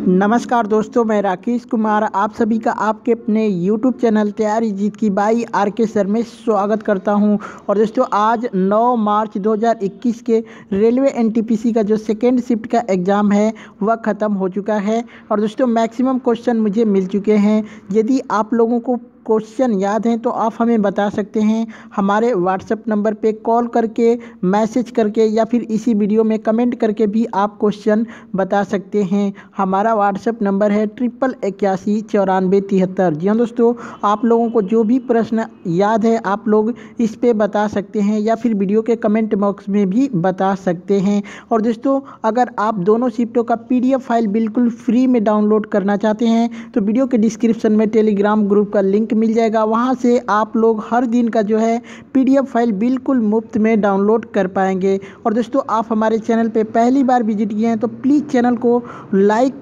नमस्कार दोस्तों, मैं राकेश कुमार आप सभी का आपके अपने YouTube चैनल तैयारी जीत की बाई आर.के. सर में स्वागत करता हूं। और दोस्तों आज 9 मार्च 2021 के रेलवे एनटीपीसी का जो सेकेंड शिफ्ट का एग्ज़ाम है वह ख़त्म हो चुका है। और दोस्तों मैक्सिमम क्वेश्चन मुझे मिल चुके हैं। यदि आप लोगों को क्वेश्चन याद हैं तो आप हमें बता सकते हैं हमारे व्हाट्सएप नंबर पे कॉल करके, मैसेज करके या फिर इसी वीडियो में कमेंट करके भी आप क्वेश्चन बता सकते हैं। हमारा व्हाट्सएप नंबर है 8881949373। जी हाँ दोस्तों, आप लोगों को जो भी प्रश्न याद है आप लोग इस पे बता सकते हैं या फिर वीडियो के कमेंट बॉक्स में भी बता सकते हैं। और दोस्तों अगर आप दोनों शिफ्टों का PDF फाइल बिल्कुल फ्री में डाउनलोड करना चाहते हैं तो वीडियो के डिस्क्रिप्शन में टेलीग्राम ग्रुप का लिंक मिल जाएगा। वहां से आप लोग हर दिन का जो है PDF फाइल बिल्कुल मुफ्त में डाउनलोड कर पाएंगे। और दोस्तों आप हमारे चैनल पे पहली बार विजिट किए हैं तो प्लीज़ चैनल को लाइक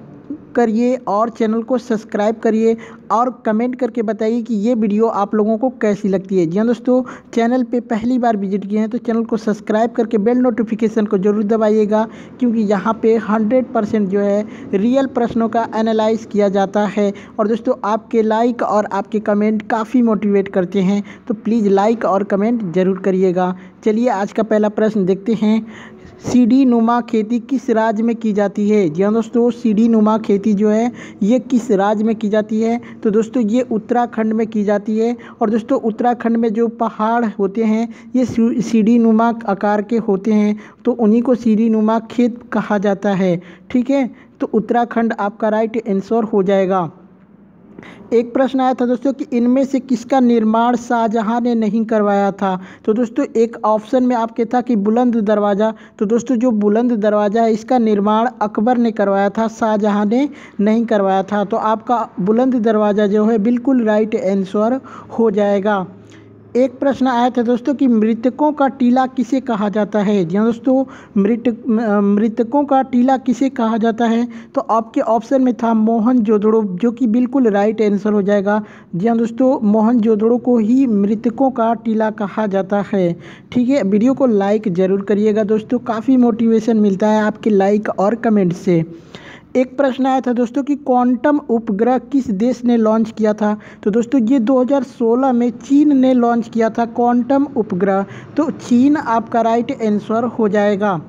करिए और चैनल को सब्सक्राइब करिए और कमेंट करके बताइए कि ये वीडियो आप लोगों को कैसी लगती है। जी हाँ दोस्तों, चैनल पे पहली बार विजिट किए हैं तो चैनल को सब्सक्राइब करके बेल नोटिफिकेशन को ज़रूर दबाइएगा, क्योंकि यहाँ पे 100% जो है रियल प्रश्नों का एनालाइज किया जाता है। और दोस्तों आपके लाइक और आपके कमेंट काफ़ी मोटिवेट करते हैं, तो प्लीज़ लाइक और कमेंट ज़रूर करिएगा। चलिए आज का पहला प्रश्न देखते हैं। सीढ़ी नुमा खेती किस राज्य में की जाती है? जी हाँ दोस्तों, सीढ़ी नुमा खेती जो है ये किस राज्य में की जाती है? तो दोस्तों ये उत्तराखंड में की जाती है। और दोस्तों उत्तराखंड में जो पहाड़ होते हैं ये सीढ़ी नुमा आकार के होते हैं, तो उन्हीं को सीढ़ी नुमा खेत कहा जाता है। ठीक है, तो उत्तराखंड आपका राइट आंसर हो जाएगा। एक प्रश्न आया था दोस्तों कि इनमें से किसका निर्माण शाहजहां ने नहीं करवाया था? तो दोस्तों एक ऑप्शन में आपके था कि बुलंद दरवाज़ा। तो दोस्तों जो बुलंद दरवाज़ा है इसका निर्माण अकबर ने करवाया था, शाहजहां ने नहीं करवाया था। तो आपका बुलंद दरवाज़ा जो है बिल्कुल राइट आंसर हो जाएगा। एक प्रश्न आया था दोस्तों कि मृतकों का टीला किसे कहा जाता है? जी हाँ दोस्तों, मृतकों का टीला किसे कहा जाता है? तो आपके ऑप्शन में था मोहनजोदड़ो, जो कि बिल्कुल राइट आंसर हो जाएगा। जी हाँ दोस्तों, मोहनजोदड़ो को ही मृतकों का टीला कहा जाता है। ठीक है, वीडियो को लाइक ज़रूर करिएगा दोस्तों, काफ़ी मोटिवेशन मिलता है आपके लाइक और कमेंट से। एक प्रश्न आया था दोस्तों कि क्वांटम उपग्रह किस देश ने लॉन्च किया था? तो दोस्तों ये 2016 में चीन ने लॉन्च किया था क्वांटम उपग्रह, तो चीन आपका राइट आंसर हो जाएगा।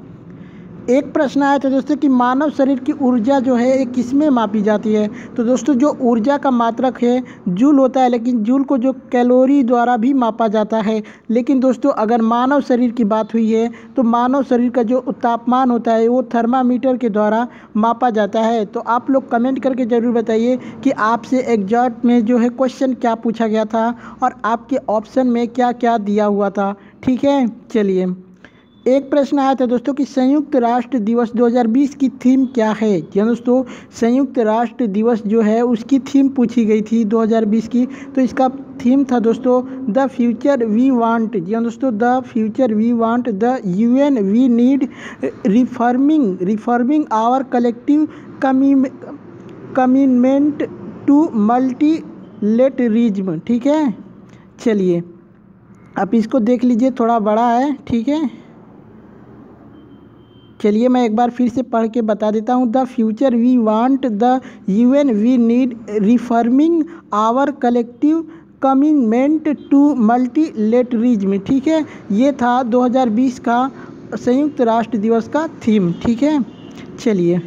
एक प्रश्न आया था दोस्तों कि मानव शरीर की ऊर्जा जो है ये किसमें मापी जाती है? तो दोस्तों जो ऊर्जा का मात्रक है जूल होता है, लेकिन जूल को जो कैलोरी द्वारा भी मापा जाता है। लेकिन दोस्तों अगर मानव शरीर की बात हुई है तो मानव शरीर का जो तापमान होता है वो थर्मामीटर के द्वारा मापा जाता है। तो आप लोग कमेंट करके ज़रूर बताइए कि आपसे एग्जाम में जो है क्वेश्चन क्या पूछा गया था और आपके ऑप्शन में क्या क्या दिया हुआ था। ठीक है, चलिए एक प्रश्न आया था दोस्तों कि संयुक्त राष्ट्र दिवस 2020 की थीम क्या है? जी दोस्तों, संयुक्त राष्ट्र दिवस जो है उसकी थीम पूछी गई थी 2020 की, तो इसका थीम था दोस्तों द फ्यूचर वी वांट। जी दोस्तों, the future we want, the UN we need, reforming our collective commitment to multilateralism. ठीक है, चलिए आप इसको देख लीजिए, थोड़ा बड़ा है। ठीक है, चलिए मैं एक बार फिर से पढ़ के बता देता हूँ। The future we want, the UN we need, reforming our collective commitment to multilateralism. ठीक है, ये था 2020 का संयुक्त राष्ट्र दिवस का थीम। ठीक है, चलिए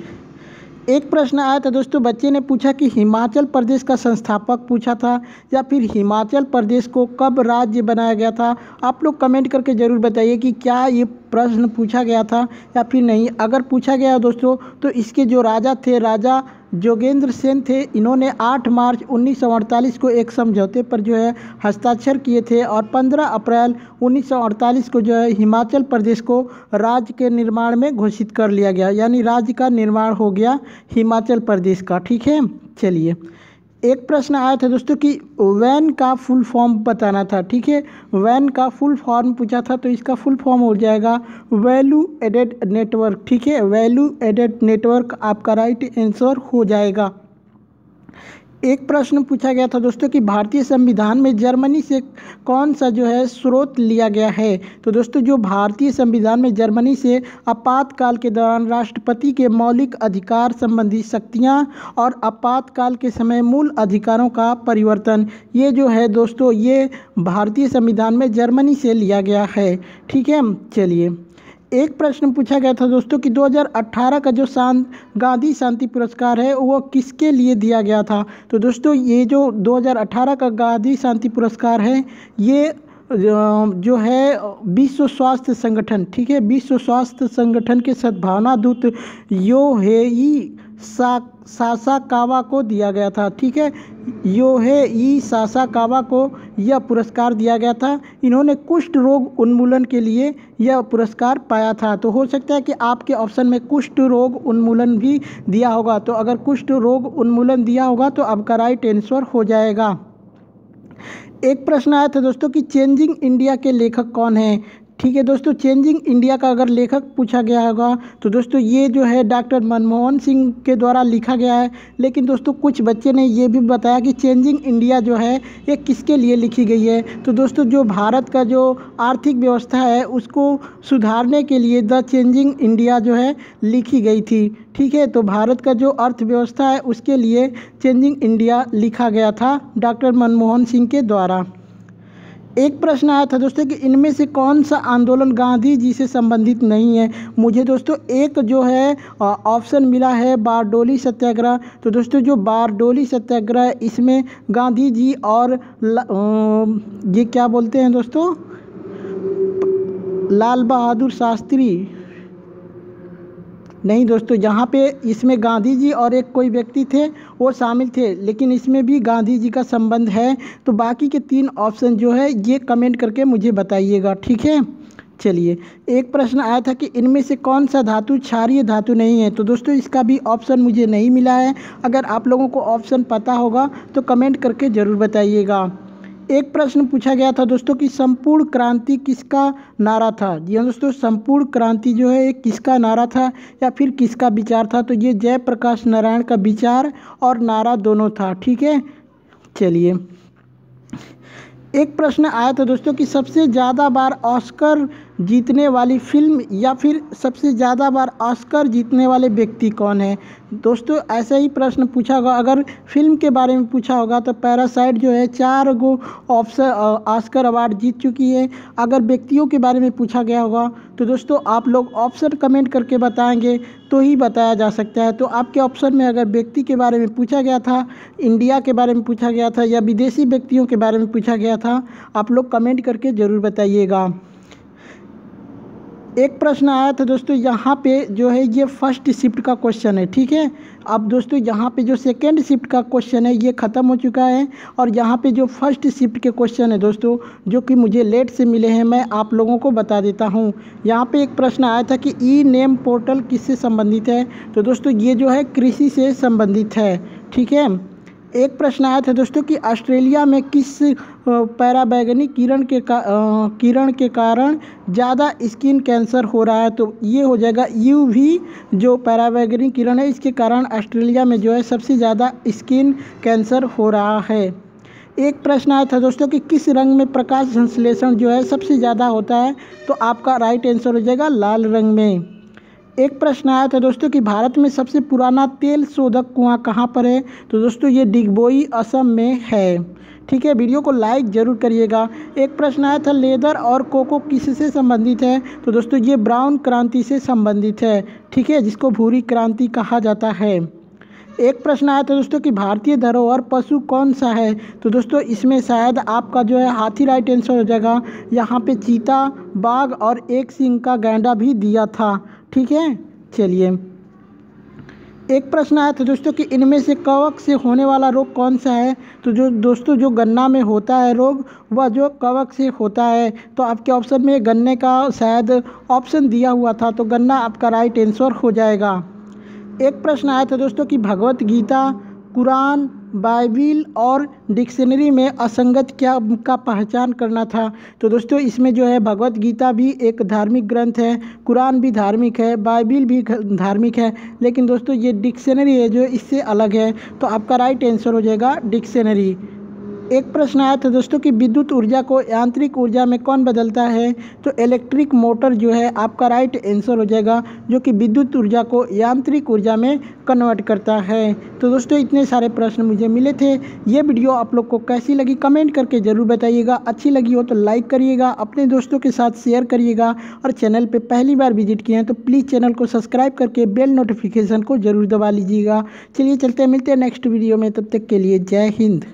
एक प्रश्न आया था दोस्तों, बच्चे ने पूछा कि हिमाचल प्रदेश का संस्थापक पूछा था या फिर हिमाचल प्रदेश को कब राज्य बनाया गया था? आप लोग कमेंट करके ज़रूर बताइए कि क्या ये प्रश्न पूछा गया था या फिर नहीं। अगर पूछा गया दोस्तों तो इसके जो राजा थे, राजा जोगेंद्र सेन थे, इन्होंने 8 मार्च 1948 को एक समझौते पर जो है हस्ताक्षर किए थे और 15 अप्रैल 1948 को जो है हिमाचल प्रदेश को राज्य के निर्माण में घोषित कर लिया गया, यानी राज्य का निर्माण हो गया हिमाचल प्रदेश का। ठीक है, चलिए एक प्रश्न आया था दोस्तों कि वैन का फुल फॉर्म बताना था। ठीक है, वैन का फुल फॉर्म पूछा था, तो इसका फुल फॉर्म हो जाएगा वैल्यू एडेड नेटवर्क। ठीक है, वैल्यू एडेड नेटवर्क आपका राइट आंसर हो जाएगा। एक प्रश्न पूछा गया था दोस्तों कि भारतीय संविधान में जर्मनी से कौन सा जो है स्रोत लिया गया है। तो दोस्तों जो भारतीय संविधान में जर्मनी से आपातकाल के दौरान राष्ट्रपति के मौलिक अधिकार संबंधी शक्तियां और आपातकाल के समय मूल अधिकारों का परिवर्तन, ये जो है दोस्तों ये भारतीय संविधान में जर्मनी से लिया गया है। ठीक है, चलिए एक प्रश्न पूछा गया था दोस्तों कि 2018 का जो गांधी शांति पुरस्कार है वो किसके लिए दिया गया था। तो दोस्तों ये जो 2018 का गांधी शांति पुरस्कार है ये जो है विश्व स्वास्थ्य संगठन, ठीक है, विश्व स्वास्थ्य संगठन के सद्भावना दूत योहेई सासाकावा को दिया गया था। ठीक है, योहेई सासाकावा को यह पुरस्कार दिया गया था। इन्होंने कुष्ठ रोग उन्मूलन के लिए यह पुरस्कार पाया था। तो हो सकता है कि आपके ऑप्शन में कुष्ठ रोग उन्मूलन भी दिया होगा। तो अगर कुष्ठ रोग उन्मूलन दिया होगा तो आपका राइट आंसर हो जाएगा। एक प्रश्न आया था दोस्तों कि चेंजिंग इंडिया के लेखक कौन हैं। ठीक है दोस्तों, चेंजिंग इंडिया का अगर लेखक पूछा गया होगा तो दोस्तों ये जो है डॉक्टर मनमोहन सिंह के द्वारा लिखा गया है। लेकिन दोस्तों कुछ बच्चे ने ये भी बताया कि चेंजिंग इंडिया जो है ये किसके लिए लिखी गई है। तो दोस्तों जो भारत का जो आर्थिक व्यवस्था है उसको सुधारने के लिए द चेंजिंग इंडिया जो है लिखी गई थी। ठीक है, तो भारत का जो अर्थव्यवस्था है उसके लिए चेंजिंग इंडिया लिखा गया था डॉक्टर मनमोहन सिंह के द्वारा। एक प्रश्न आया था दोस्तों कि इनमें से कौन सा आंदोलन गांधी जी से संबंधित नहीं है। मुझे दोस्तों एक जो है ऑप्शन मिला है बारडोली सत्याग्रह। तो दोस्तों जो बारडोली सत्याग्रह इसमें गांधी जी और ये क्या बोलते हैं दोस्तों, लाल बहादुर शास्त्री नहीं दोस्तों, यहाँ पे इसमें गांधी जी और एक कोई व्यक्ति थे वो शामिल थे, लेकिन इसमें भी गांधी जी का संबंध है। तो बाकी के 3 ऑप्शन जो है ये कमेंट करके मुझे बताइएगा। ठीक है, चलिए एक प्रश्न आया था कि इनमें से कौन सा धातु क्षारीय धातु नहीं है। तो दोस्तों इसका भी ऑप्शन मुझे नहीं मिला है। अगर आप लोगों को ऑप्शन पता होगा तो कमेंट करके ज़रूर बताइएगा। एक प्रश्न पूछा गया था दोस्तों कि संपूर्ण क्रांति किसका नारा था। जी हाँ दोस्तों, संपूर्ण क्रांति जो है किसका नारा था या फिर किसका विचार था। तो ये जयप्रकाश नारायण का विचार और नारा दोनों था। ठीक है, चलिए एक प्रश्न आया था दोस्तों कि सबसे ज़्यादा बार ऑस्कर जीतने वाली फिल्म या फिर सबसे ज़्यादा बार ऑस्कर जीतने वाले व्यक्ति कौन है। दोस्तों ऐसा ही प्रश्न पूछा होगा। अगर फिल्म के बारे में पूछा होगा तो पैरासाइट जो है 4 ऑस्कर अवार्ड जीत चुकी है। अगर व्यक्तियों के बारे में पूछा गया होगा तो दोस्तों आप लोग ऑप्शन कमेंट करके बताएंगे तो ही बताया जा सकता है। तो आपके ऑप्शन में अगर व्यक्ति के बारे में पूछा गया था, इंडिया के बारे में पूछा गया था या विदेशी व्यक्तियों के बारे में पूछा गया था, आप लोग कमेंट करके ज़रूर बताइएगा। एक प्रश्न आया था दोस्तों, यहाँ पे जो है ये फर्स्ट शिफ्ट का क्वेश्चन है। ठीक है, अब दोस्तों यहाँ पे जो सेकंड शिफ्ट का क्वेश्चन है ये ख़त्म हो चुका है और यहाँ पे जो फर्स्ट शिफ्ट के क्वेश्चन है दोस्तों जो कि मुझे लेट से मिले हैं मैं आप लोगों को बता देता हूँ। यहाँ पे एक प्रश्न आया था कि ई नेम पोर्टल किससे संबंधित है। तो दोस्तों ये जो है कृषि से संबंधित है। ठीक है, एक प्रश्न आया था दोस्तों कि ऑस्ट्रेलिया में किस पराबैंगनी किरण के कारण ज़्यादा स्किन कैंसर हो रहा है। तो ये हो जाएगा यूवी जो पराबैंगनी किरण है इसके कारण ऑस्ट्रेलिया में जो है सबसे ज़्यादा स्किन कैंसर हो रहा है। एक प्रश्न आया था दोस्तों कि किस रंग में प्रकाश संश्लेषण जो है सबसे ज़्यादा होता है। तो आपका राइट आंसर हो जाएगा लाल रंग में। एक प्रश्न आया था दोस्तों कि भारत में सबसे पुराना तेल शोधक कुआं कहाँ पर है। तो दोस्तों ये डिगबोई असम में है। ठीक है, वीडियो को लाइक ज़रूर करिएगा। एक प्रश्न आया था लेदर और कोको किससे संबंधित है। तो दोस्तों ये ब्राउन क्रांति से संबंधित है। ठीक है, जिसको भूरी क्रांति कहा जाता है। एक प्रश्न आया था दोस्तों कि भारतीय धरोहर पशु कौन सा है। तो दोस्तों इसमें शायद आपका जो है हाथी राइट आंसर हो जाएगा। यहाँ पे चीता, बाघ और एक सींग का गैंडा भी दिया था। ठीक है, चलिए एक प्रश्न आया था दोस्तों कि इनमें से कवक से होने वाला रोग कौन सा है। तो जो दोस्तों जो गन्ना में होता है रोग वह जो कवक से होता है। तो आपके ऑप्शन में गन्ने का शायद ऑप्शन दिया हुआ था तो गन्ना आपका राइट आंसर हो जाएगा। एक प्रश्न आया था दोस्तों कि भगवत गीता, कुरान, बाइबिल और डिक्शनरी में असंगत क्या का पहचान करना था। तो दोस्तों इसमें जो है भगवत गीता भी एक धार्मिक ग्रंथ है, कुरान भी धार्मिक है, बाइबिल भी धार्मिक है, लेकिन दोस्तों ये डिक्शनरी है जो इससे अलग है। तो आपका राइट आंसर हो जाएगा डिक्शनरी। एक प्रश्न आया था दोस्तों कि विद्युत ऊर्जा को यांत्रिक ऊर्जा में कौन बदलता है। तो इलेक्ट्रिक मोटर जो है आपका राइट आंसर हो जाएगा, जो कि विद्युत ऊर्जा को यांत्रिक ऊर्जा में कन्वर्ट करता है। तो दोस्तों इतने सारे प्रश्न मुझे मिले थे। ये वीडियो आप लोग को कैसी लगी कमेंट करके ज़रूर बताइएगा। अच्छी लगी हो तो लाइक करिएगा, अपने दोस्तों के साथ शेयर करिएगा, और चैनल पर पहली बार विजिट किए हैं तो प्लीज़ चैनल को सब्सक्राइब करके बेल नोटिफिकेशन को ज़रूर दबा लीजिएगा। चलिए चलते हैं, मिलते हैं नेक्स्ट वीडियो में, तब तक के लिए जय हिंद।